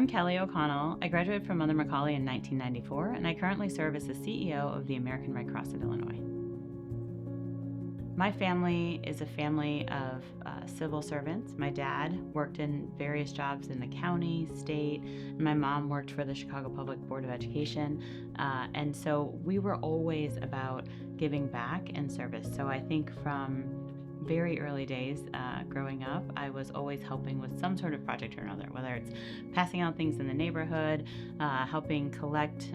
I'm Kellie O'Connell. I graduated from McAuley in 1994, and I currently serve as the CEO of the American Red Cross of Illinois. My family is a family of civil servants. My dad worked in various jobs in the county, state, and my mom worked for the Chicago Public Board of Education. And so we were always about giving back and service. So I think from very early days growing up, I was always helping with some sort of project or another, whether it's passing out things in the neighborhood, helping collect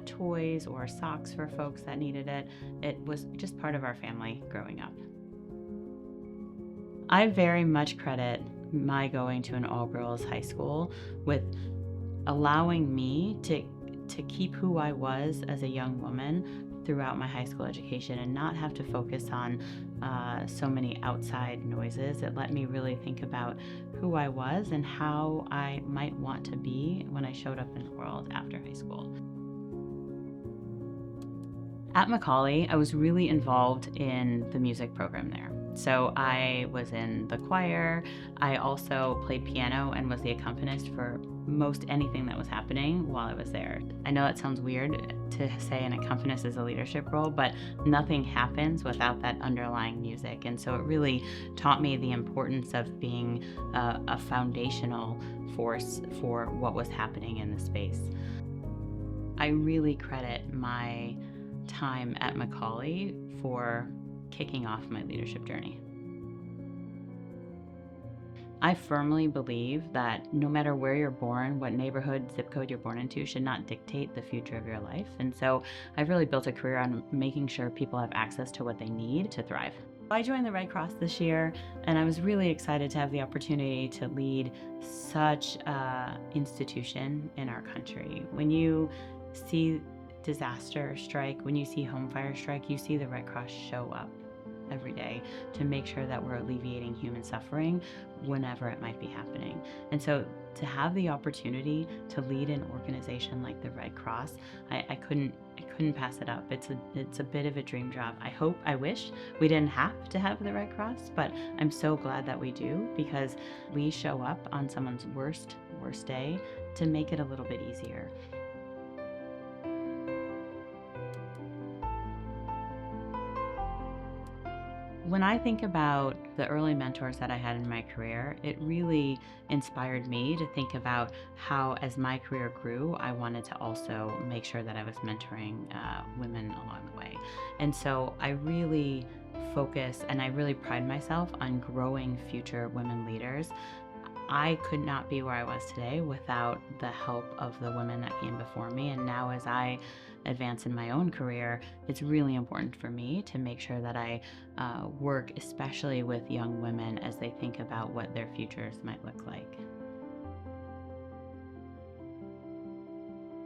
toys or socks for folks that needed it. It was just part of our family growing up. I very much credit my going to an all-girls high school with allowing me to keep who I was as a young woman throughout my high school education and not have to focus on so many outside noises. It let me really think about who I was and how I might want to be when I showed up in the world after high school. At McAuley, I was really involved in the music program there. So I was in the choir. I also played piano and was the accompanist for most anything that was happening while I was there. I know it sounds weird to say an accompanist is a leadership role, but nothing happens without that underlying music. And so it really taught me the importance of being a foundational force for what was happening in the space. I really credit my time at McAuley for kicking off my leadership journey. I firmly believe that no matter where you're born, what neighborhood, zip code you're born into should not dictate the future of your life. And so I've really built a career on making sure people have access to what they need to thrive. I joined the Red Cross this year, and I was really excited to have the opportunity to lead such an institution in our country. When you see disaster strike, when you see home fire strike, you see the Red Cross show up every day to make sure that we're alleviating human suffering whenever it might be happening. And so to have the opportunity to lead an organization like the Red Cross, I couldn't pass it up. It's a bit of a dream job. I wish we didn't have to have the Red Cross, but I'm so glad that we do, because we show up on someone's worst day to make it a little bit easier. When I think about the early mentors that I had in my career, it really inspired me to think about how, as my career grew, I wanted to also make sure that I was mentoring women along the way. And so I really focus and I really pride myself on growing future women leaders. I could not be where I was today without the help of the women that came before me. And now as I advance in my own career, it's really important for me to make sure that I work especially with young women as they think about what their futures might look like.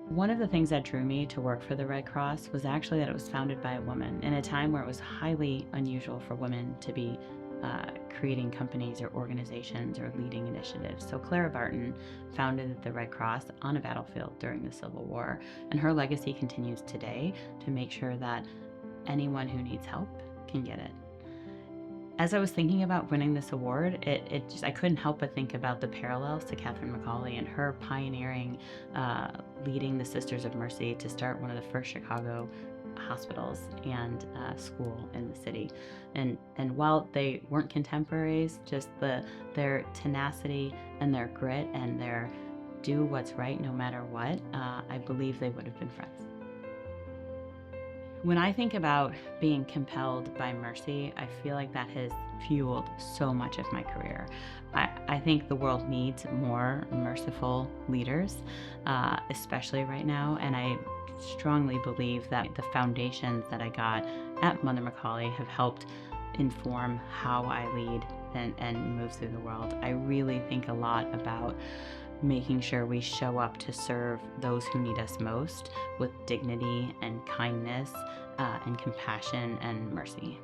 One of the things that drew me to work for the Red Cross was actually that it was founded by a woman in a time where it was highly unusual for women to be creating companies or organizations or leading initiatives. So Clara Barton founded the Red Cross on a battlefield during the Civil War, and her legacy continues today to make sure that anyone who needs help can get it. As I was thinking about winning this award, I couldn't help but think about the parallels to Catherine McAuley and her pioneering, leading the Sisters of Mercy to start one of the first Chicago hospitals and school in the city. And while they weren't contemporaries, just their tenacity and their grit and their do what's right no matter what, I believe they would have been friends. When I think about being compelled by mercy, I feel like that has fueled so much of my career. I think the world needs more merciful leaders, especially right now, and I strongly believe that the foundations that I got at Mother McAuley have helped inform how I lead and move through the world. I really think a lot about making sure we show up to serve those who need us most with dignity and kindness and compassion and mercy.